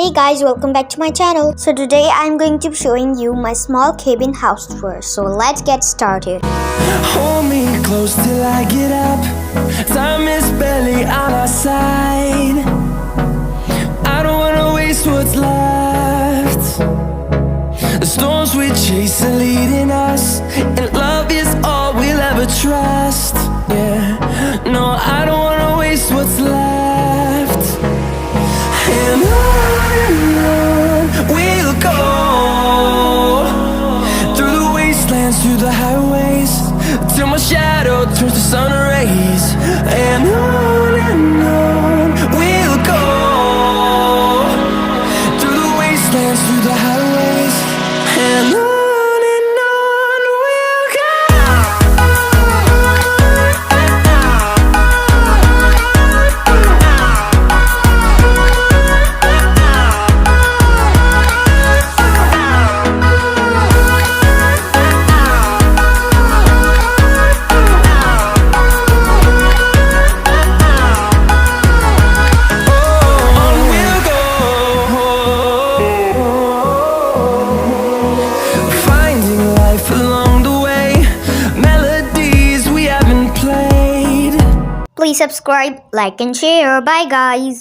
Hey guys, welcome back to my channel. So today I'm going to be showing you my small cabin house tour. So let's get started. Hold me close till I get up. Time is barely on our side. I don't wanna waste what's left. The storms we chase are leading us, and love is all we'll ever trust. Yeah, no, I don't wanna waste what's left. And on we'll go, through the wastelands, through the highways, till my shadow turns to sun rays. And on we'll go, through the wastelands, through the highways, and on we'll go. Please subscribe, like and share. Bye guys.